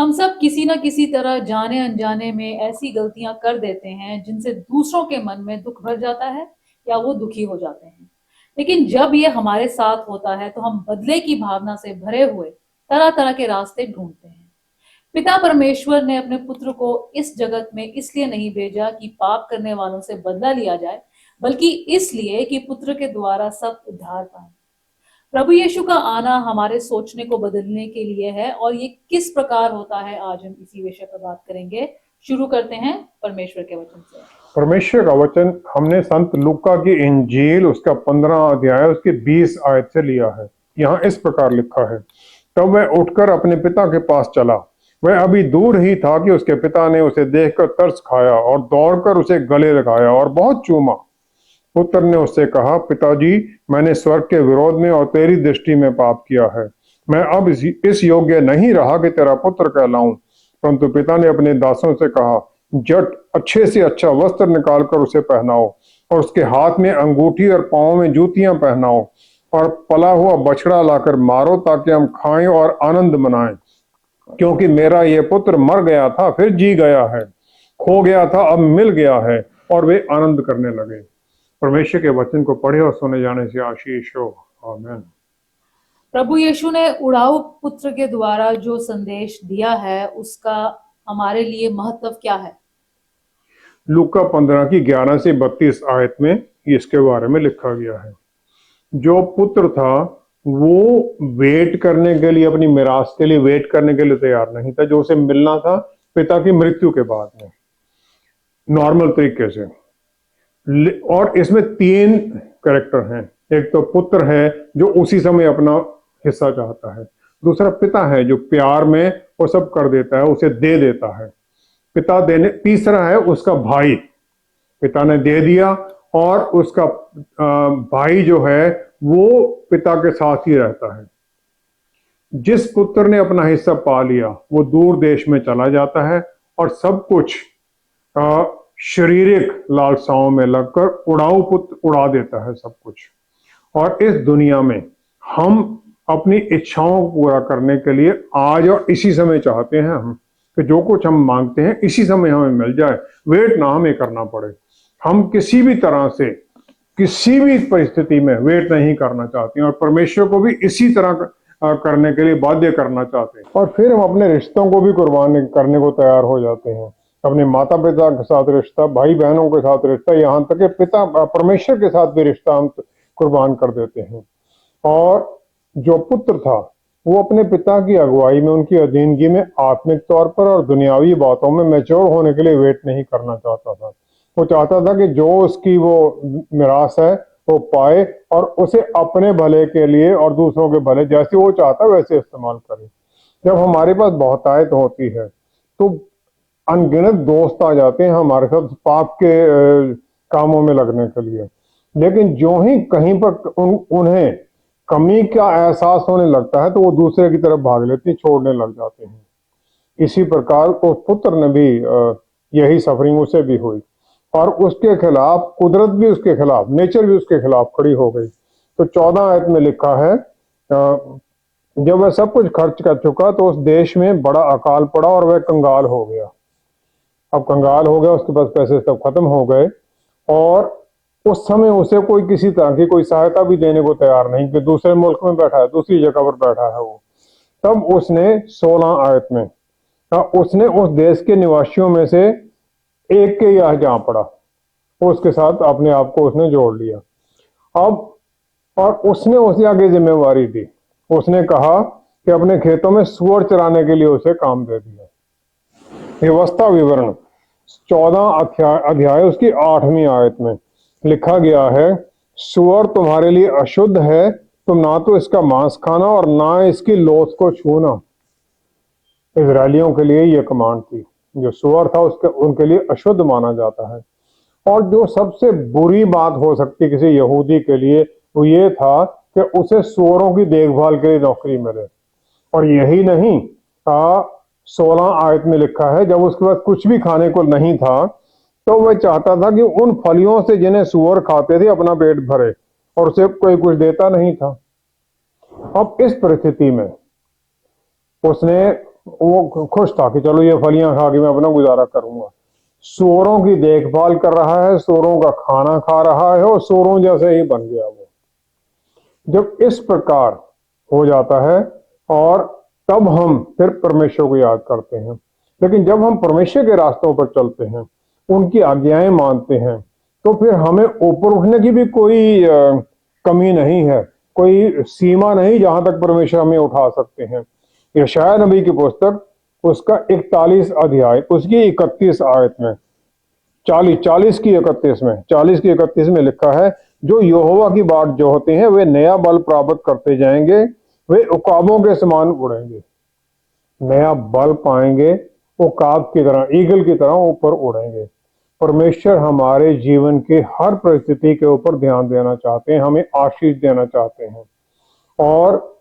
हम सब किसी ना किसी तरह जाने अनजाने में ऐसी गलतियां कर देते हैं जिनसे दूसरों के मन में दुख भर जाता है या वो दुखी हो जाते हैं। लेकिन जब ये हमारे साथ होता है तो हम बदले की भावना से भरे हुए तरह तरह के रास्ते ढूंढते हैं। पिता परमेश्वर ने अपने पुत्र को इस जगत में इसलिए नहीं भेजा कि पाप करने वालों से बदला लिया जाए, बल्कि इसलिए कि पुत्र के द्वारा सब उद्धार पाए। प्रभु यीशु का आना हमारे सोचने को बदलने के लिए है और ये किस प्रकार होता है, आज हम इसी विषय पर बात करेंगे। शुरू करते हैं परमेश्वर के वचन से। परमेश्वर का वचन हमने संत लूका की इंजील उसका 15 अध्याय उसके 20 आयत से लिया है। यहाँ इस प्रकार लिखा है, तब वह उठकर अपने पिता के पास चला। वह अभी दूर ही था कि उसके पिता ने उसे देखकर तरस खाया और दौड़कर उसे गले लगाया और बहुत चूमा। पुत्र ने उससे कहा, पिताजी, मैंने स्वर्ग के विरोध में और तेरी दृष्टि में पाप किया है। मैं अब इस योग्य नहीं रहा कि तेरा पुत्र कहलाऊं। परंतु पिता ने अपने दासों से कहा, जट अच्छे से अच्छा वस्त्र निकालकर उसे पहनाओ और उसके हाथ में अंगूठी और पांव में जूतियां पहनाओ और पला हुआ बछड़ा लाकर मारो, ताकि हम खाएं और आनंद मनाएं। क्योंकि मेरा ये पुत्र मर गया था, फिर जी गया है, खो गया था, अब मिल गया है। और वे आनंद करने लगे। परमेश्वर के वचन को पढ़े और सुने जाने से आशीष हो। आमीन। प्रभु यीशु ने उड़ाऊ पुत्र के द्वारा जो संदेश दिया है उसका हमारे लिए महत्व क्या है? लूका 15 की 11 से 32 आयत में इसके बारे में लिखा गया है। जो पुत्र था वो वेट करने के लिए, अपनी मिरास के लिए वेट करने के लिए तैयार नहीं था, जो उसे मिलना था पिता की मृत्यु के बाद में, नॉर्मल तरीके से। और इसमें 3 कैरेक्टर हैं। एक तो पुत्र है जो उसी समय अपना हिस्सा चाहता है, दूसरा पिता है जो प्यार में वो सब कर देता है, उसे दे देता है पिता देने, तीसरा है उसका भाई, पिता ने दे दिया और उसका भाई जो है वो पिता के साथ ही रहता है। जिस पुत्र ने अपना हिस्सा पा लिया वो दूर देश में चला जाता है और सब कुछ शारीरिक लालसाओं में लगकर उड़ाऊ पुत्र उड़ा देता है सब कुछ। और इस दुनिया में हम अपनी इच्छाओं को पूरा करने के लिए आज और इसी समय चाहते हैं हम कि जो कुछ हम मांगते हैं इसी समय हमें मिल जाए, वेट ना हमें करना पड़े। हम किसी भी तरह से किसी भी परिस्थिति में वेट नहीं करना चाहते हैं और परमेश्वर को भी इसी तरह करने के लिए बाध्य करना चाहते हैं। और फिर हम अपने रिश्तों को भी कुर्बान करने को तैयार हो जाते हैं, अपने माता पिता के साथ रिश्ता, भाई बहनों के साथ रिश्ता, यहाँ तक कि पिता परमेश्वर के साथ भी रिश्ता हम कुर्बान कर देते हैं। और जो पुत्र था वो अपने पिता की अगुवाई में, उनकी अधीनगी में आत्मिक तौर पर और दुनियावी बातों में मैच्योर होने के लिए वेट नहीं करना चाहता था। वो चाहता था कि जो उसकी वो मिरास है वो पाए और उसे अपने भले के लिए और दूसरों के भले, जैसे वो चाहता वैसे इस्तेमाल करे। जब हमारे पास बहुतायत होती है तो अनगिनत दोस्त आ जाते हैं हमारे साथ पाप के कामों में लगने के लिए, लेकिन जो ही कहीं पर उन्हें कमी का एहसास होने लगता है तो वो दूसरे की तरफ भाग लेते हैं, छोड़ने लग जाते हैं। इसी प्रकार उस पुत्र ने भी यही सफरिंग उसे भी हुई और उसके खिलाफ कुदरत भी उसके खिलाफ, नेचर भी उसके खिलाफ खड़ी हो गई। तो 14 आयत में लिखा है, जब वह सब कुछ खर्च कर चुका तो उस देश में बड़ा अकाल पड़ा और वह कंगाल हो गया। अब कंगाल हो गया, उसके पास पैसे सब खत्म हो गए और उस समय उसे कोई किसी तरह की कोई सहायता भी देने को तैयार नहीं, कि दूसरे मुल्क में बैठा है, दूसरी जगह पर बैठा है वो। तब उसने 16 आयत में उसने उस देश के निवासियों में से एक के यहाँ जा पड़ा, उसके साथ अपने आप को उसने जोड़ लिया। अब और उसने उसे आगे जिम्मेवारी दी, उसने कहा कि अपने खेतों में सुअर चराने के लिए उसे काम दे दिया। व्यवस्था विवरण 14 अध्याय उसकी 8वीं आयत में लिखा गया है, सुअर तुम्हारे लिए अशुद्ध है, तुम ना तो इसका मांस खाना और ना इसकी लोथ को छूना। इजरायलियों के लिए यह कमांड थी। जो सुअर था उसके उनके लिए अशुद्ध माना जाता है। और जो सबसे बुरी बात हो सकती किसी यहूदी के लिए वो ये था कि उसे सुअरों की देखभाल के लिए नौकरी मिले। और यही नहीं, 16 आयत में लिखा है, जब उसके पास कुछ भी खाने को नहीं था तो वह चाहता था कि उन फलियों से जिन्हें सुअर खाते थे अपना पेट भरे, और उसे कोई कुछ देता नहीं था। अब इस परिस्थिति में उसने वो खुश था कि चलो ये फलियां खा के मैं अपना गुजारा करूंगा। सूअरों की देखभाल कर रहा है, सूअरों का खाना खा रहा है और सूअरों जैसे ही बन गया वो। जब इस प्रकार हो जाता है और तब हम फिर परमेश्वर को याद करते हैं। लेकिन जब हम परमेश्वर के रास्तों पर चलते हैं, उनकी आज्ञाएं मानते हैं, तो फिर हमें ऊपर उठने की भी कोई कमी नहीं है, कोई सीमा नहीं जहां तक परमेश्वर हमें उठा सकते हैं। यशायाह नबी की पुस्तक उसका 41 अध्याय उसकी 31 आयत में, 40 की 31 में लिखा है, जो यहोवा की बाट जो होते हैं वे नया बल प्राप्त करते जाएंगे, वे उकाबों के समान उड़ेंगे। नया बल पाएंगे, उकाब की तरह, ईगल की तरह ऊपर उड़ेंगे। परमेश्वर हमारे जीवन के हर परिस्थिति के ऊपर ध्यान देना चाहते हैं, हमें आशीष देना चाहते हैं और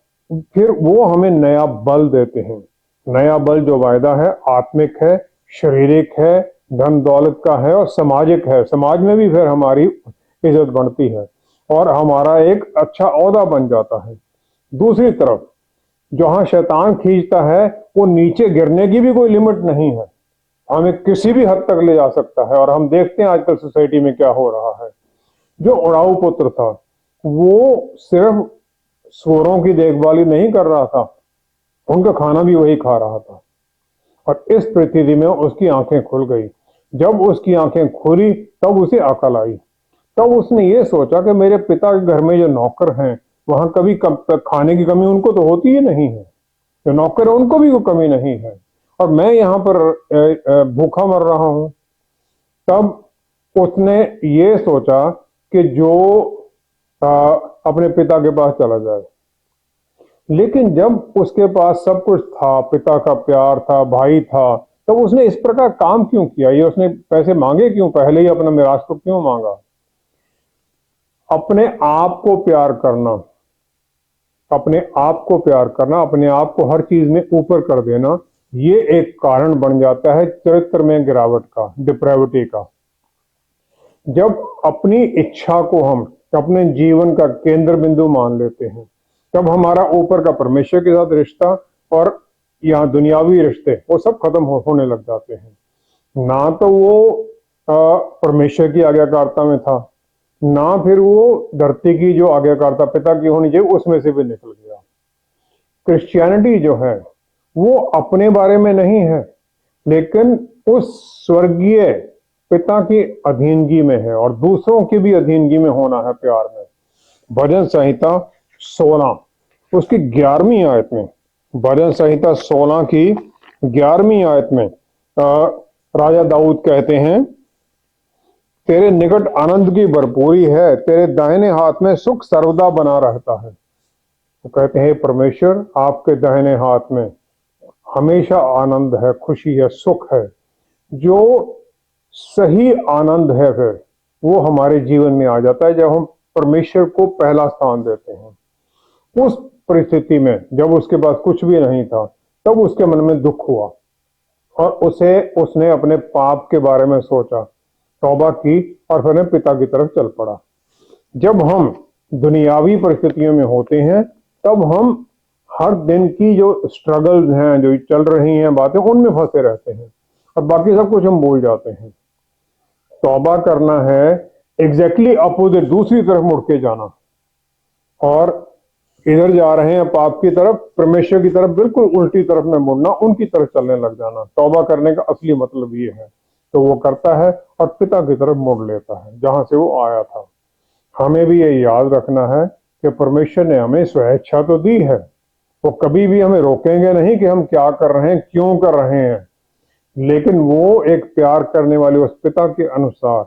फिर वो हमें नया बल देते हैं। नया बल जो वायदा है आत्मिक है, शारीरिक है, धन दौलत का है और सामाजिक है। समाज में भी फिर हमारी इज्जत बढ़ती है और हमारा एक अच्छा ओहदा बन जाता है। दूसरी तरफ जहां शैतान खींचता है, वो नीचे गिरने की भी कोई लिमिट नहीं है, हमें किसी भी हद तक ले जा सकता है। और हम देखते हैं आजकल सोसाइटी में क्या हो रहा है। जो उड़ाऊ पुत्र था वो सिर्फ सूअरों की देखभाल ही नहीं कर रहा था, उनका खाना भी वही खा रहा था। और इस परिस्थिति में उसकी आंखें खुल गई। जब उसकी आंखें खुली तब उसे अकल आई। तब उसने ये सोचा कि मेरे पिता के घर में जो नौकर हैं वहां कभी खाने की कमी उनको तो होती ही नहीं है, जो नौकर है उनको भी वो कमी नहीं है, और मैं यहाँ पर भूखा मर रहा हूं। तब उसने ये सोचा कि जो अपने पिता के पास चला जाए। लेकिन जब उसके पास सब कुछ था, पिता का प्यार था, भाई था, तब उसने इस प्रकार काम क्यों किया? ये उसने पैसे मांगे क्यों? पहले ही अपना मिराज को क्यों मांगा? अपने आप को प्यार करना, अपने आप को प्यार करना, अपने आप को हर चीज में ऊपर कर देना, ये एक कारण बन जाता है चरित्र में गिरावट का, डिप्रेविटी का। जब अपनी इच्छा को हम अपने जीवन का केंद्र बिंदु मान लेते हैं, तब हमारा ऊपर का परमेश्वर के साथ रिश्ता और यहाँ दुनियावी रिश्ते वो सब खत्म होने लग जाते हैं। ना तो वो परमेश्वर की आज्ञाकारिता में था, ना फिर वो धरती की जो आज्ञाकारिता पिता की होनी चाहिए उसमें से भी निकल गया। क्रिश्चियनिटी जो है वो अपने बारे में नहीं है, लेकिन उस स्वर्गीय पिता की अधीनगी में है और दूसरों की भी अधीनगी में होना है प्यार में। भजन संहिता 16 उसकी 11वीं आयत में, भजन संहिता 16 की 11वीं आयत में राजा दाऊद कहते हैं, तेरे निकट आनंद की भरपूरी है, तेरे दाहिने हाथ में सुख सर्वदा बना रहता है। तो कहते हैं परमेश्वर आपके दाहिने हाथ में हमेशा आनंद है, खुशी है, सुख है। जो सही आनंद है फिर वो हमारे जीवन में आ जाता है जब हम परमेश्वर को पहला स्थान देते हैं। उस परिस्थिति में जब उसके पास कुछ भी नहीं था, तब उसके मन में दुख हुआ और उसने अपने पाप के बारे में सोचा, तौबा की और फिर पिता की तरफ चल पड़ा। जब हम दुनियावी परिस्थितियों में होते हैं तब हम हर दिन की जो स्ट्रगल्स हैं, जो चल रही हैं बातें, उनमें फंसे रहते हैं और बाकी सब कुछ हम भूल जाते हैं। तौबा करना है एग्जैक्टली अपोजिट, दूसरी तरफ मुड़ के जाना, और इधर जा रहे हैं पाप की तरफ, परमेश्वर की तरफ बिल्कुल उल्टी तरफ में मुड़ना, उनकी तरफ चलने लग जाना। तौबा करने का असली मतलब ये है। तो वो करता है और पिता की तरफ मुड़ लेता है जहां से वो आया था। हमें भी ये याद रखना है कि परमेश्वर ने हमें स्वेच्छा तो दी है, वो कभी भी हमें रोकेंगे नहीं कि हम क्या कर रहे हैं, क्यों कर रहे हैं, लेकिन वो एक प्यार करने वाले उस पिता के अनुसार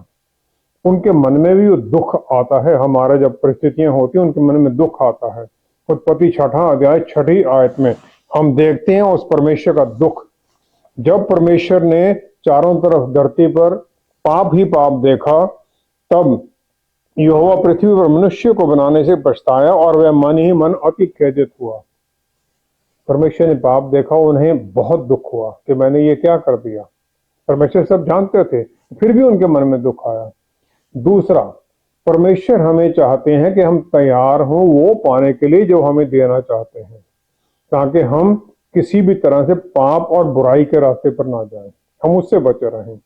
उनके मन में भी वो दुख आता है। हमारा जब परिस्थितियां होती हैं उनके मन में दुख आता है। उत्पत्ति 6 अध्याय 6 आयत में हम देखते हैं उस परमेश्वर का दुख। जब परमेश्वर ने चारों तरफ धरती पर पाप ही पाप देखा, तब यहोवा पृथ्वी पर मनुष्य को बनाने से पछताया और वह मन ही मन अति खेदित हुआ। परमेश्वर ने पाप देखा, उन्हें बहुत दुख हुआ कि मैंने ये क्या कर दिया। परमेश्वर सब जानते थे, फिर भी उनके मन में दुख आया। दूसरा, परमेश्वर हमें चाहते हैं कि हम तैयार हों वो पाने के लिए जो हमें देना चाहते हैं, ताकि हम किसी भी तरह से पाप और बुराई के रास्ते पर ना जाएं, हम उससे बचे रहें।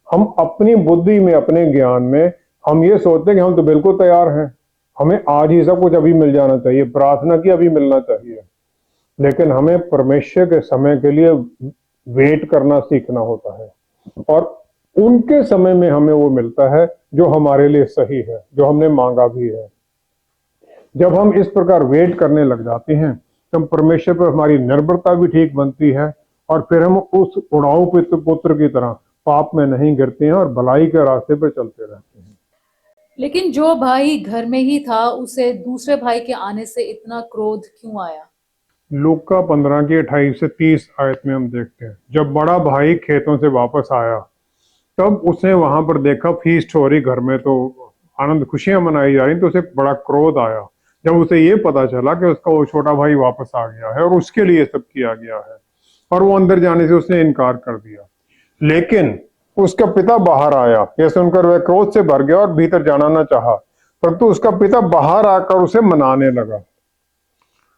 हम अपनी बुद्धि में, अपने ज्ञान में हम ये सोचते हैं कि हम तो बिल्कुल तैयार हैं, हमें आज ही सब कुछ अभी मिल जाना चाहिए, प्रार्थना की अभी मिलना चाहिए। लेकिन हमें परमेश्वर के समय के लिए वेट करना सीखना होता है, और उनके समय में हमें वो मिलता है जो हमारे लिए सही है, जो हमने मांगा भी है। जब हम इस प्रकार वेट करने लग जाते हैं तब परमेश्वर पर हमारी निर्भरता भी ठीक बनती है, और फिर हम उस उड़ाऊ पुत्र की तरह पाप में नहीं गिरते हैं और भलाई के रास्ते पर चलते रहते हैं। लेकिन जो भाई घर में ही था, उसे दूसरे भाई के आने से इतना क्रोध क्यों आया? लूका 15 की 28 से 30 आयत में हम देखते हैं, जब बड़ा भाई खेतों से वापस आया तब उसने वहां पर देखा फीस्ट हो रही घर में, तो आनंद खुशियां मनाई जा रही, तो उसे बड़ा क्रोध आया जब उसे ये पता चला कि उसका वो छोटा भाई वापस आ गया है और उसके लिए सब किया गया है, और वो अंदर जाने से उसने इनकार कर दिया। लेकिन उसका पिता बाहर आया, यह सुनकर वह क्रोध से भर गया और भीतर जाना न चाहा, परंतु उसका पिता बाहर आकर उसे मनाने लगा।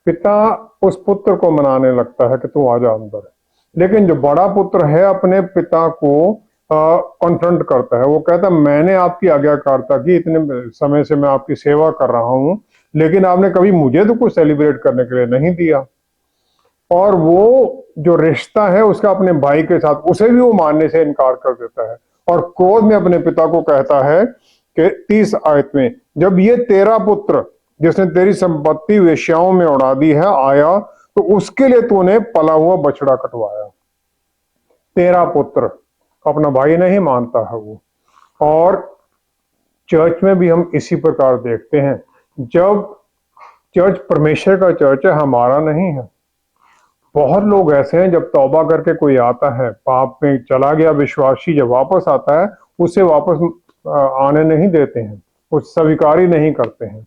पिता उस पुत्र को मनाने लगता है कि तू आ जा अंदर, लेकिन जो बड़ा पुत्र है अपने पिता को कॉन्फ्रंट करता है। वो कहता है मैंने आपकी आज्ञाकारिता की, इतने समय से मैं आपकी सेवा कर रहा हूं, लेकिन आपने कभी मुझे तो कुछ सेलिब्रेट करने के लिए नहीं दिया। और वो जो रिश्ता है उसका अपने भाई के साथ, उसे भी वो मानने से इनकार कर देता है, और क्रोध में अपने पिता को कहता है कि 30 आयत में, जब ये तेरा पुत्र जिसने तेरी संपत्ति वेश्याओं में उड़ा दी है आया, तो उसके लिए तूने पला हुआ बछड़ा कटवाया। तेरा पुत्र, अपना भाई नहीं मानता है वो। और चर्च में भी हम इसी प्रकार देखते हैं, जब चर्च परमेश्वर का चर्च है, हमारा नहीं है। बहुत लोग ऐसे हैं, जब तौबा करके कोई आता है, पाप में चला गया विश्वासी, जब वापस आता है उसे वापस आने नहीं देते हैं, उस स्वीकार ही नहीं करते हैं।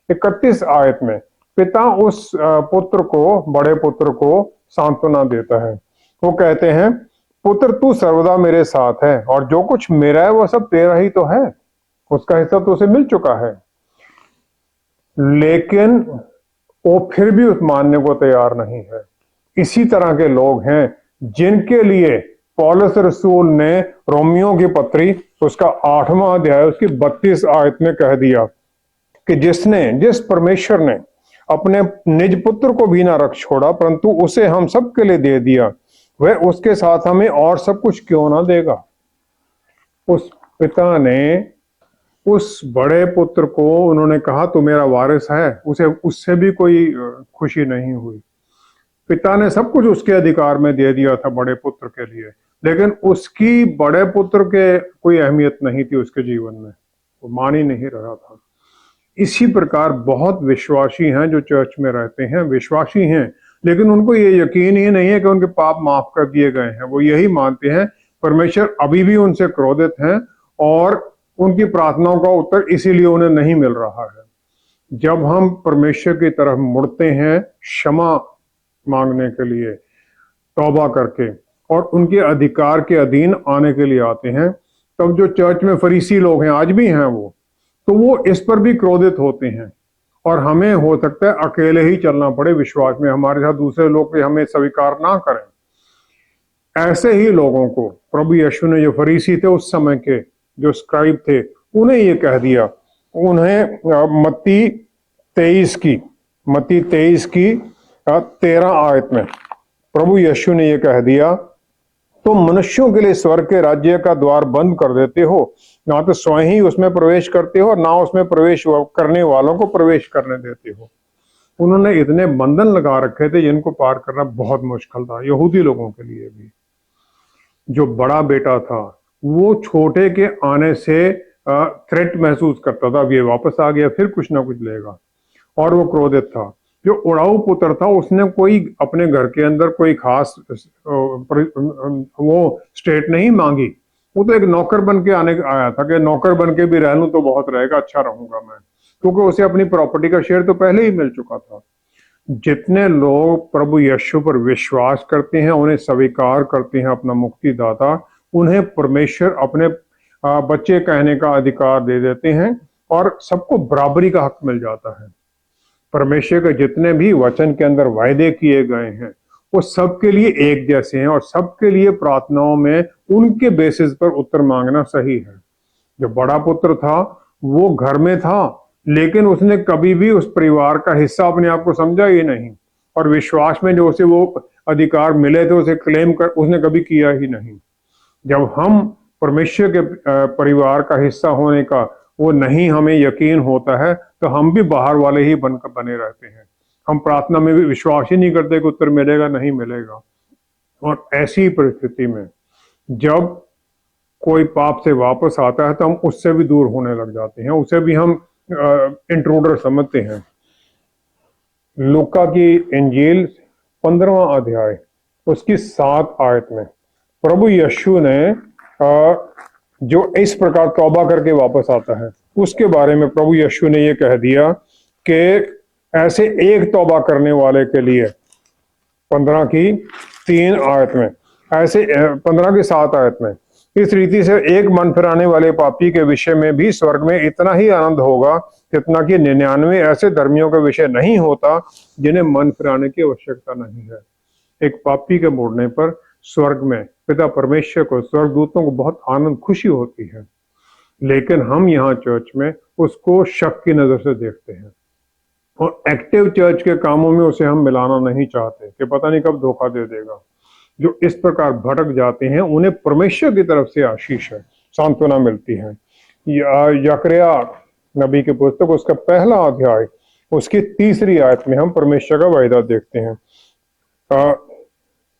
31 आयत में पिता उस पुत्र को, बड़े पुत्र को सांत्वना देता है। वो कहते हैं, पुत्र तू सर्वदा मेरे साथ है, और जो कुछ मेरा है वो सब तेरा ही तो है, उसका हिस्सा तो उसे मिल चुका है। लेकिन वो फिर भी उस मानने को तैयार नहीं है। इसी तरह के लोग हैं जिनके लिए पौलुस रसूल ने रोमियो की पत्री उसका 8वां अध्याय उसकी 32 आयत में कह दिया कि जिस परमेश्वर ने अपने निज पुत्र को भी ना रख छोड़ा, परंतु उसे हम सबके लिए दे दिया, वह उसके साथ हमें और सब कुछ क्यों ना देगा। उस पिता ने उस बड़े पुत्र को, उन्होंने कहा तू मेरा वारिस है, उसे उससे भी कोई खुशी नहीं हुई। पिता ने सब कुछ उसके अधिकार में दे दिया था बड़े पुत्र के लिए, लेकिन उसकी बड़े पुत्र के कोई अहमियत नहीं थी उसके जीवन में, वो मान ही नहीं रहा था। इसी प्रकार बहुत विश्वासी हैं जो चर्च में रहते हैं, विश्वासी हैं, लेकिन उनको ये यकीन ही नहीं है कि उनके पाप माफ कर दिए गए हैं। वो यही मानते हैं परमेश्वर अभी भी उनसे क्रोधित हैं, और उनकी प्रार्थनाओं का उत्तर इसीलिए उन्हें नहीं मिल रहा है। जब हम परमेश्वर की तरफ मुड़ते हैं क्षमा मांगने के लिए, तौबा करके, और उनके अधिकार के अधीन आने के लिए आते हैं, तब जो चर्च में फरीसी लोग हैं, आज भी हैं वो, तो वो इस पर भी क्रोधित होते हैं, और हमें हो सकता है अकेले ही चलना पड़े विश्वास में, हमारे साथ दूसरे लोग भी हमें स्वीकार ना करें। ऐसे ही लोगों को प्रभु यीशु ने, जो फरीसी थे उस समय के, जो स्क्राइब थे, उन्हें ये कह दिया, उन्हें मत्ती 23 की 13 आयत में प्रभु यीशु ने ये कह दिया, तुम मनुष्यों के लिए स्वर्ग के राज्य का द्वार बंद कर देते हो, ना तो स्वयं ही उसमें प्रवेश करते हो, ना उसमें प्रवेश करने वालों को प्रवेश करने देते हो। उन्होंने इतने बंधन लगा रखे थे जिनको पार करना बहुत मुश्किल था, यहूदी लोगों के लिए भी। जो बड़ा बेटा था वो छोटे के आने से थ्रेट महसूस करता था, अब ये वापस आ गया फिर कुछ ना कुछ लेगा, और वो क्रोधित था। जो उड़ाऊ पुत्र था उसने कोई अपने घर के अंदर कोई खास वो स्टेट नहीं मांगी, वो तो एक नौकर बन के आया था कि नौकर बन के भी रह लूं तो बहुत रहेगा, अच्छा रहूंगा मैं, क्योंकि उसे अपनी प्रॉपर्टी का शेयर तो पहले ही मिल चुका था। जितने लोग प्रभु यीशु पर विश्वास करते हैं, उन्हें स्वीकार करते हैं अपना मुक्तिदाता, उन्हें परमेश्वर अपने बच्चे कहने का अधिकार दे देते हैं, और सबको बराबरी का हक मिल जाता है। परमेश्वर के जितने भी वचन के अंदर वायदे किए गए हैं वो सबके लिए एक जैसे हैं और सबके लिए प्रार्थनाओं में उनके बेसिस पर उत्तर मांगना सही है। जो बड़ा पुत्र था वो घर में था, लेकिन उसने कभी भी उस परिवार का हिस्सा अपने आप को समझा ही नहीं, और विश्वास में जो उसे वो अधिकार मिले थे उसे क्लेम कर उसने कभी किया ही नहीं। जब हम परमेश्वर के परिवार का हिस्सा होने का वो नहीं हमें यकीन होता है, तो हम भी बाहर वाले ही बनकर बने रहते हैं। हम प्रार्थना में भी विश्वास ही नहीं करते कि उत्तर मिलेगा नहीं मिलेगा। और ऐसी परिस्थिति में जब कोई पाप से वापस आता है तो हम उससे भी दूर होने लग जाते हैं, उसे भी हम इंट्रूडर समझते हैं। लूका की इंजील 15वां अध्याय उसकी 7 आयत में प्रभु यीशु ने जो इस प्रकार तौबा करके वापस आता है उसके बारे में प्रभु यीशु ने ये कह दिया कि ऐसे एक तौबा करने वाले के लिए 15 की 3 आयत में, ऐसे 15 की 7 आयत में, इस रीति से एक मन फिराने वाले पापी के विषय में भी स्वर्ग में इतना ही आनंद होगा जितना कि 99 ऐसे धर्मियों का विषय नहीं होता जिन्हें मन फिराने की आवश्यकता नहीं है। एक पापी के मुड़ने पर स्वर्ग में पिता परमेश्वर को, स्वर्गदूतों को बहुत आनंद खुशी होती है, लेकिन हम यहाँ चर्च में उसको शक की नजर से देखते हैं और एक्टिव चर्च के कामों में उसे हम मिलाना नहीं चाहते कि पता नहीं कब धोखा दे देगा। जो इस प्रकार भटक जाते हैं उन्हें परमेश्वर की तरफ से आशीष है, सांत्वना मिलती है। यकरिया नबी की पुस्तक उसका 1 अध्याय उसकी 3 आयत में हम परमेश्वर का वायदा देखते हैं।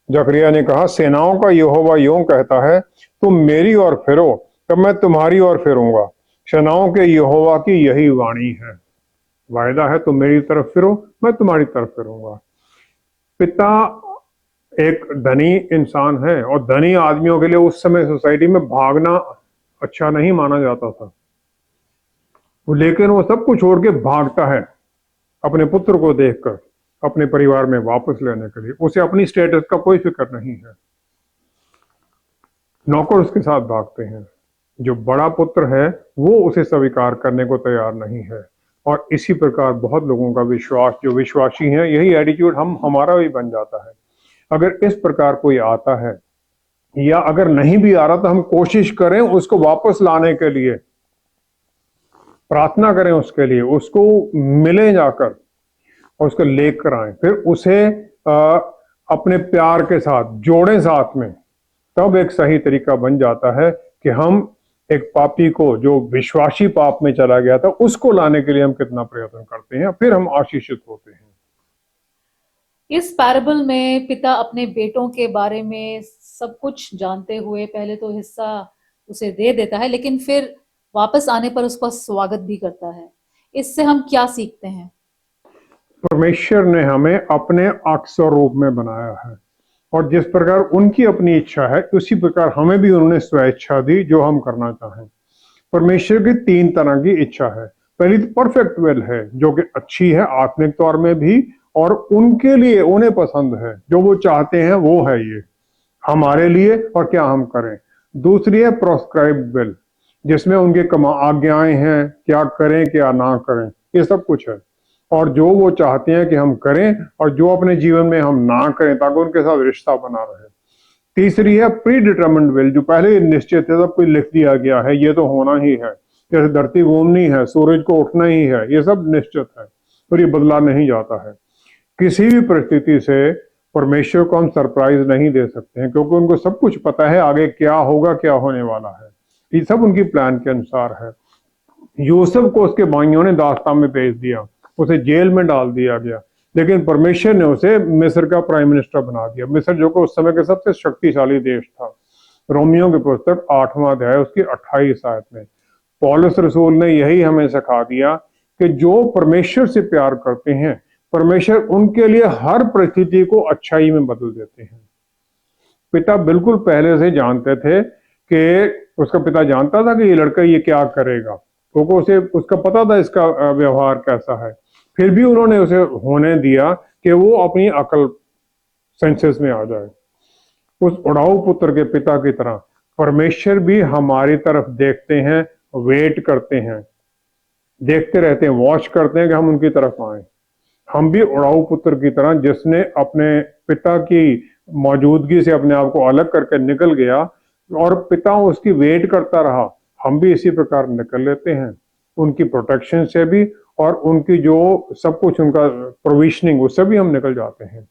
जकरिया ने कहा, सेनाओं का यहोवा यूं कहता है, तुम मेरी ओर फिरो तब मैं तुम्हारी ओर फिरूंगा। सेनाओं के यहोवा की यही वाणी है। वायदा है, तुम मेरी तरफ फिरो मैं तुम्हारी तरफ फिरूंगा। पिता एक धनी इंसान है और धनी आदमियों के लिए उस समय सोसाइटी में भागना अच्छा नहीं माना जाता था, लेकिन वो सब कुछ छोड़ के भागता है अपने पुत्र को देखकर अपने परिवार में वापस लेने के लिए। उसे अपनी स्टेटस का कोई फिक्र नहीं है। नौकर उसके साथ भागते हैं। जो बड़ा पुत्र है वो उसे स्वीकार करने को तैयार नहीं है। और इसी प्रकार बहुत लोगों का विश्वास, जो विश्वासी हैं, यही एटीट्यूड हमारा भी बन जाता है। अगर इस प्रकार कोई आता है या अगर नहीं भी आ रहा तो हम कोशिश करें उसको वापस लाने के लिए, प्रार्थना करें उसके लिए, उसको मिले जाकर और उसको लेकर आए, फिर उसे अपने प्यार के साथ जोड़ें साथ में। तब एक सही तरीका बन जाता है कि हम एक पापी को जो विश्वासी पाप में चला गया था उसको लाने के लिए हम कितना प्रयत्न करते हैं, फिर हम आशीषित होते हैं। इस पैराबल में पिता अपने बेटों के बारे में सब कुछ जानते हुए पहले तो हिस्सा उसे दे देता है, लेकिन फिर वापस आने पर उसका स्वागत भी करता है। इससे हम क्या सीखते हैं? परमेश्वर ने हमें अपने अक्सर रूप में बनाया है और जिस प्रकार उनकी अपनी इच्छा है उसी प्रकार हमें भी उन्होंने स्वेच्छा दी जो हम करना चाहें। परमेश्वर की 3 तरह की इच्छा है। पहली तो परफेक्ट विल है जो कि अच्छी है आत्मिक तौर में भी, और उनके लिए उन्हें पसंद है, जो वो चाहते हैं वो है ये हमारे लिए और क्या हम करें। दूसरी है प्रोस्क्राइब्ड विल, जिसमें उनके आज्ञाएं हैं, क्या करें क्या ना करें, ये सब कुछ है, और जो वो चाहते हैं कि हम करें और जो अपने जीवन में हम ना करें ताकि उनके साथ रिश्ता बना रहे। तीसरी है प्री डिटरमिन्ड विल, जो पहले ही निश्चित है, सब कुछ लिख दिया गया है, ये तो होना ही है, जैसे धरती घूमनी है, सूरज को उठना ही है, ये सब निश्चित है और ये बदला नहीं जाता है। किसी भी परिस्थिति से परमेश्वर को हम सरप्राइज नहीं दे सकते हैं, क्योंकि उनको सब कुछ पता है आगे क्या होगा, क्या होने वाला है। ये सब उनकी प्लान के अनुसार है। यूसुफ को उसके भाइयों ने दास्तान में भेज दिया, उसे जेल में डाल दिया गया, लेकिन परमेश्वर ने उसे मिस्र का प्राइम मिनिस्टर बना दिया। मिस्र जो कि उस समय का सबसे शक्तिशाली देश था। रोमियो की पुस्तक 8वां अध्याय उसकी 28 आयत में पौलुस रसूल ने यही हमें सिखा दिया कि जो परमेश्वर से प्यार करते हैं परमेश्वर उनके लिए हर परिस्थिति को अच्छाई में बदल देते हैं। पिता बिल्कुल पहले से जानते थे कि उसका पिता जानता था कि ये लड़का ये क्या करेगा, क्योंकि उसे उसका पता था इसका व्यवहार कैसा है। फिर भी उन्होंने उसे होने दिया कि वो अपनी अकल सेंसेस में आ जाए। उस उड़ाऊ पुत्र के पिता की तरह परमेश्वर भी हमारी तरफ देखते हैं, वेट करते हैं, देखते रहते हैं, वॉच करते हैं कि हम उनकी तरफ आए। हम भी उड़ाऊ पुत्र की तरह, जिसने अपने पिता की मौजूदगी से अपने आप को अलग करके निकल गया और पिता उसकी वेट करता रहा, हम भी इसी प्रकार निकल लेते हैं उनकी प्रोटेक्शन से भी, और उनकी जो सब कुछ उनका प्रोविजनिंग, उससे भी हम निकल जाते हैं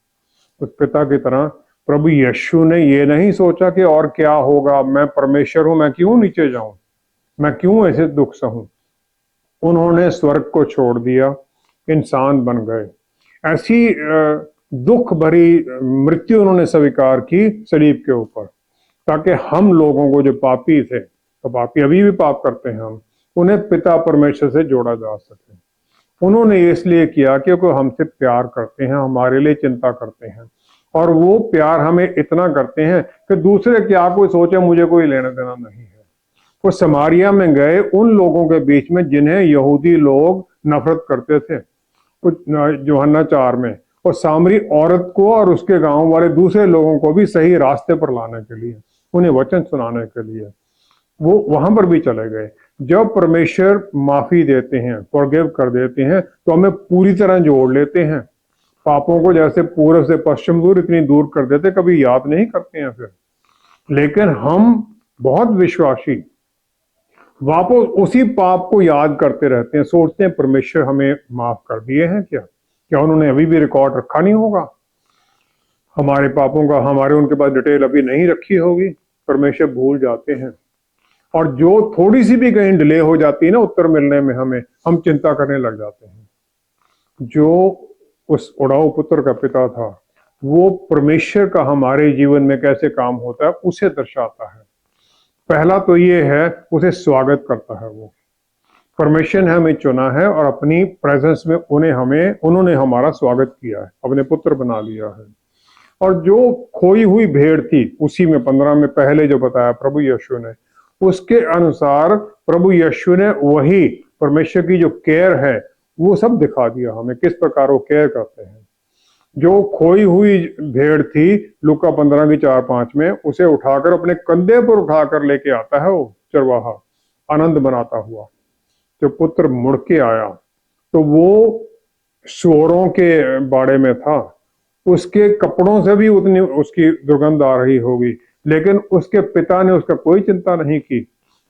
उस पिता की तरह। प्रभु यीशु ने ये नहीं सोचा कि और क्या होगा, मैं परमेश्वर हूं, मैं क्यों नीचे जाऊं, मैं क्यों ऐसे दुख सहूं। उन्होंने स्वर्ग को छोड़ दिया, इंसान बन गए, ऐसी दुख भरी मृत्यु उन्होंने स्वीकार की सलीब के ऊपर, ताकि हम लोगों को, जो पापी थे, तो पापी अभी भी पाप करते हैं हम, उन्हें पिता परमेश्वर से जोड़ा जा सके। उन्होंने ये इसलिए किया क्योंकि हमसे प्यार करते हैं, हमारे लिए चिंता करते हैं, और वो प्यार हमें इतना करते हैं कि दूसरे क्या कोई सोचे, मुझे कोई लेना देना नहीं है। वो समारिया में गए उन लोगों के बीच में जिन्हें यहूदी लोग नफरत करते थे, यूहन्ना 4 में, और सामरी औरत को और उसके गांव वाले दूसरे लोगों को भी सही रास्ते पर लाने के लिए, उन्हें वचन सुनाने के लिए वो वहां पर भी चले गए। जब परमेश्वर माफी देते हैं, फॉरगिव कर देते हैं, तो हमें पूरी तरह जोड़ लेते हैं। पापों को जैसे पूर्व से पश्चिम दूर इतनी दूर कर देते, कभी याद नहीं करते हैं फिर। लेकिन हम बहुत विश्वासी वापस उसी पाप को याद करते रहते हैं, सोचते हैं परमेश्वर हमें माफ कर दिए हैं क्या, क्या उन्होंने अभी भी रिकॉर्ड रखा नहीं होगा हमारे पापों का, हमारे उनके पास डिटेल अभी नहीं रखी होगी। परमेश्वर भूल जाते हैं, और जो थोड़ी सी भी कहीं डिले हो जाती है ना उत्तर मिलने में, हमें हम चिंता करने लग जाते हैं। जो उस उड़ाऊ पुत्र का पिता था, वो परमेश्वर का हमारे जीवन में कैसे काम होता है उसे दर्शाता है। पहला तो ये है, उसे स्वागत करता है वो। परमेश्वर ने हमें चुना है और अपनी प्रेजेंस में उन्होंने हमारा स्वागत किया है, अपने पुत्र बना लिया है। और जो खोई हुई भेड़ थी, उसी में 15 में पहले जो बताया प्रभु यीशु ने, उसके अनुसार प्रभु यीशु ने वही परमेश्वर की जो केयर है वो सब दिखा दिया हमें, किस प्रकार वो केयर करते हैं। जो खोई हुई भेड़ थी, लूका 15 की 4-5 में, उसे उठाकर अपने कंधे पर उठाकर लेके आता है वो चरवाहा, आनंद मनाता हुआ। जो पुत्र मुड़ के आया तो वो सुअरों के बाड़े में था, उसके कपड़ों से भी उतनी उसकी दुर्गंध आ रही होगी, लेकिन उसके पिता ने उसका कोई चिंता नहीं की।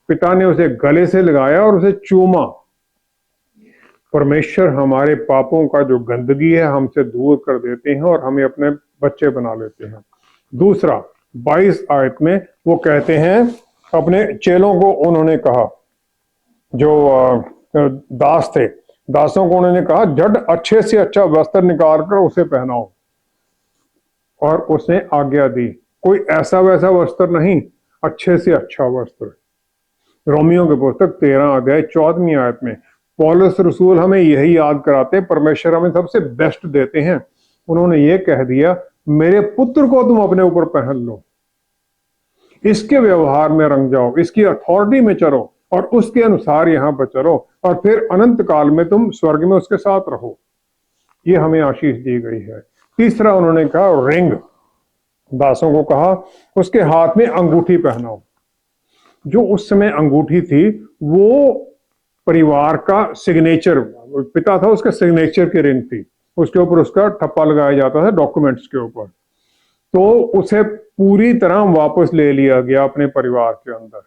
पिता ने उसे गले से लगाया और उसे चूमा। परमेश्वर हमारे पापों का जो गंदगी है हमसे दूर कर देते हैं और हमें अपने बच्चे बना लेते हैं। दूसरा, 22 आयत में वो कहते हैं, अपने चेलों को उन्होंने कहा, जो दास थे, दासों को उन्होंने कहा, झट अच्छे से अच्छा वस्त्र निकाल कर उसे पहनाओ। और उसने आज्ञा दी, कोई ऐसा वैसा वस्त्र नहीं, अच्छे से अच्छा वस्त्र। रोमियो के पुस्तक 13 अध्याय 14वीं आयत में पौलुस रसूल हमें यही याद कराते, परमेश्वर हमें सबसे बेस्ट देते हैं। उन्होंने ये कह दिया, मेरे पुत्र को तुम अपने ऊपर पहन लो, इसके व्यवहार में रंग जाओ, इसकी अथॉरिटी में चलो और उसके अनुसार यहां पर चलो, और फिर अनंत काल में तुम स्वर्ग में उसके साथ रहो। ये हमें आशीष दी गई है। तीसरा, उन्होंने कहा रिंग, दासों को कहा उसके हाथ में अंगूठी पहनाओ। जो उस समय अंगूठी थी वो परिवार का सिग्नेचर, पिता था उसका सिग्नेचर की रिंग थी, उसके ऊपर उसका ठप्पा लगाया जाता था डॉक्यूमेंट्स के ऊपर। तो उसे पूरी तरह वापस ले लिया गया अपने परिवार के अंदर।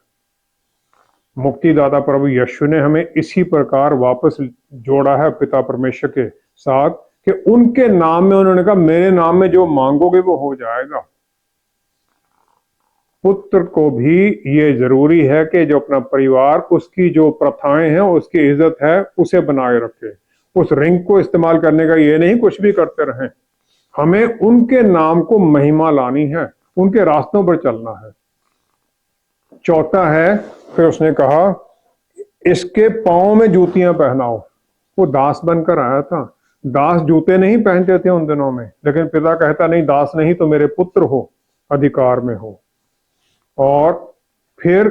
मुक्तिदाता प्रभु यीशु ने हमें इसी प्रकार वापस जोड़ा है पिता परमेश्वर के साथ, कि उनके नाम में उन्होंने कहा, मेरे नाम में जो मांगोगे वो हो जाएगा। पुत्र को भी ये जरूरी है कि जो अपना परिवार, उसकी जो प्रथाएं हैं, उसकी इज्जत है, उसे बनाए रखे। उस रिंग को इस्तेमाल करने का ये नहीं कुछ भी करते रहें, हमें उनके नाम को महिमा लानी है, उनके रास्तों पर चलना है। चौथा है, फिर उसने कहा इसके पांव में जूतियां पहनाओ। वो दास बनकर आया था, दास जूते नहीं पहनते थे उन दिनों में, लेकिन पिता कहता, नहीं दास नहीं तो मेरे पुत्र हो, अधिकार में हो। और फिर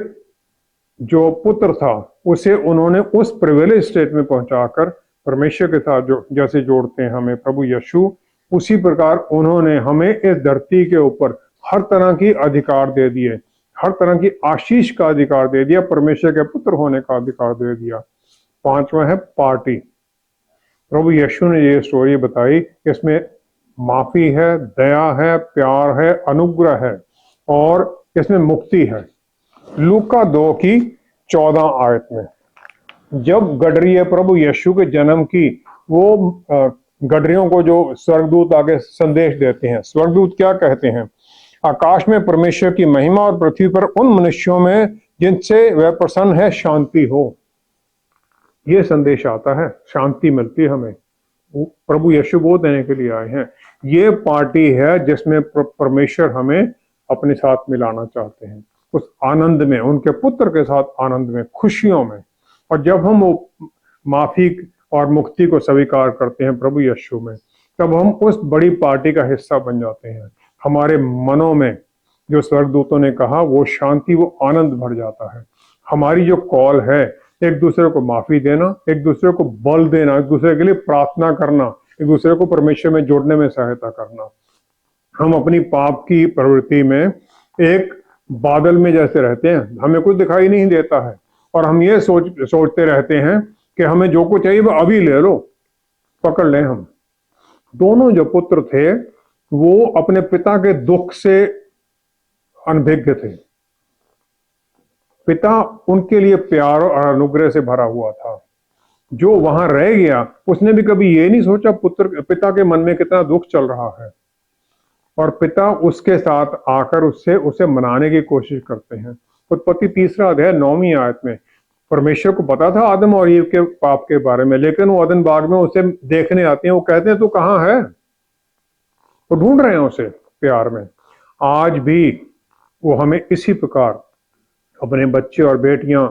जो पुत्र था उसे उन्होंने उस प्रिविलेज स्टेट में पहुंचाकर परमेश्वर के साथ जो जैसे जोड़ते हैं हमें प्रभु यीशु, उसी प्रकार उन्होंने हमें इस धरती के ऊपर हर तरह की अधिकार दे दिए, हर तरह की आशीष का अधिकार दे दिया, परमेश्वर के पुत्र होने का अधिकार दे दिया। पांचवा है पार्टी। प्रभु यीशु ने ये स्टोरी बताई, इसमें माफी है, दया है, प्यार है, अनुग्रह है और इसमें मुक्ति है। लूका 2 की 14 आयत में जब गडरिये प्रभु यीशु के जन्म की, वो गडरियों को जो स्वर्गदूत आगे संदेश देते हैं, स्वर्गदूत क्या कहते हैं? आकाश में परमेश्वर की महिमा और पृथ्वी पर उन मनुष्यों में जिनसे वह प्रसन्न है शांति हो। ये संदेश आता है, शांति मिलती है हमें। प्रभु यीशु वो देने के लिए आए हैं। ये पार्टी है जिसमें परमेश्वर हमें अपने साथ मिलाना चाहते हैं, उस आनंद में, उनके पुत्र के साथ आनंद में, खुशियों में। और जब हम वो माफी और मुक्ति को स्वीकार करते हैं प्रभु यीशु में, तब हम उस बड़ी पार्टी का हिस्सा बन जाते हैं। हमारे मनों में जो स्वर्गदूतों ने कहा, वो शांति, वो आनंद भर जाता है। हमारी जो कॉल है, एक दूसरे को माफी देना, एक दूसरे को बल देना, एक दूसरे के लिए प्रार्थना करना, एक दूसरे को परमेश्वर में जोड़ने में सहायता करना। हम अपनी पाप की प्रवृत्ति में एक बादल में जैसे रहते हैं, हमें कुछ दिखाई नहीं देता है और हम ये सोचते रहते हैं कि हमें जो कुछ चाहिए वो अभी ले लो, पकड़ लें हम। दोनों जो पुत्र थे वो अपने पिता के दुख से अनभिज्ञ थे। पिता उनके लिए प्यार और अनुग्रह से भरा हुआ था। जो वहां रह गया, उसने भी कभी ये नहीं सोचा पिता के मन में कितना दुख चल रहा है, और पिता उसके साथ आकर उसे मनाने की कोशिश करते हैं। उत्पत्ति 3 अध्याय 9वीं आयत में परमेश्वर को पता था आदम और ईव के पाप के बारे में, लेकिन वो अदन बाग में उसे देखने आते हैं। वो कहते हैं तू कहाँ है? वो ढूंढ रहे हैं उसे प्यार में। आज भी वो हमें इसी प्रकार अपने बच्चे और बेटियां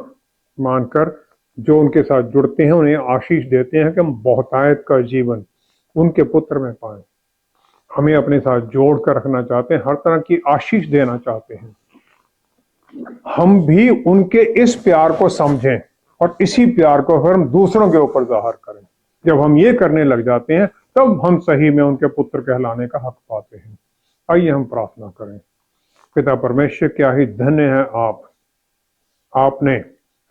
मानकर जो उनके साथ जुड़ते हैं, उन्हें आशीष देते हैं कि हम बहुतायत का जीवन उनके पुत्र में पाएं। हमें अपने साथ जोड़ कर रखना चाहते हैं, हर तरह की आशीष देना चाहते हैं। हम भी उनके इस प्यार को समझें और इसी प्यार को फिर हम दूसरों के ऊपर जाहिर करें। जब हम ये करने लग जाते हैं, तब हम सही में उनके पुत्र कहलाने का हक पाते हैं। आइए हम प्रार्थना करें। पिता परमेश्वर, क्या ही धन्य है आपने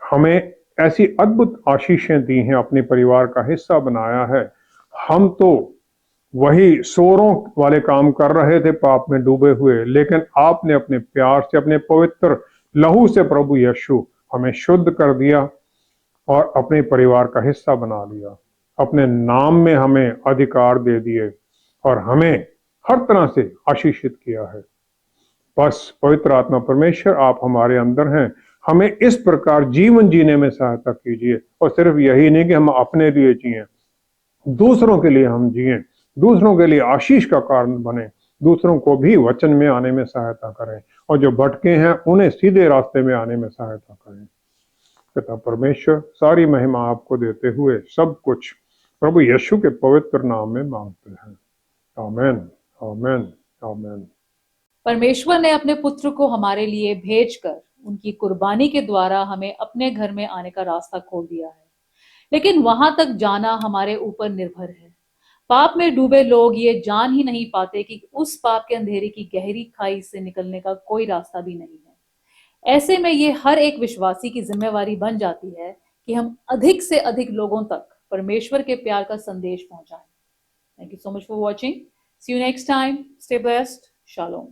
हमें ऐसी अद्भुत आशीषें दी हैं, अपने परिवार का हिस्सा बनाया है। हम तो वही सोरों वाले काम कर रहे थे, पाप में डूबे हुए, लेकिन आपने अपने प्यार से, अपने पवित्र लहू से प्रभु यीशु हमें शुद्ध कर दिया और अपने परिवार का हिस्सा बना लिया। अपने नाम में हमें अधिकार दे दिए और हमें हर तरह से आशीषित किया है। बस पवित्र आत्मा परमेश्वर, आप हमारे अंदर हैं। हमें इस प्रकार जीवन जीने में सहायता कीजिए, और सिर्फ यही नहीं कि हम अपने लिए जिएं, दूसरों के लिए हम जिएं, दूसरों के लिए आशीष का कारण बने, दूसरों को भी वचन में आने में सहायता करें, और जो भटके हैं उन्हें सीधे रास्ते में आने में सहायता करें। पिता परमेश्वर, सारी महिमा आपको देते हुए सब कुछ प्रभु यीशु के पवित्र नाम में मांगते हैं। आमेन, आमेन, आमेन। परमेश्वर ने अपने पुत्र को हमारे लिए भेजकर उनकी कुर्बानी के द्वारा हमें अपने घर में आने का रास्ता खोल दिया है, लेकिन वहां तक जाना हमारे ऊपर निर्भर है। पाप में डूबे लोग ये जान ही नहीं पाते कि उस पाप के अंधेरे की गहरी खाई से निकलने का कोई रास्ता भी नहीं है। ऐसे में ये हर एक विश्वासी की जिम्मेवारी बन जाती है कि हम अधिक से अधिक लोगों तक परमेश्वर के प्यार का संदेश पहुंचाएं। Thank you so much for watching. See you next time. Stay blessed. Shalom.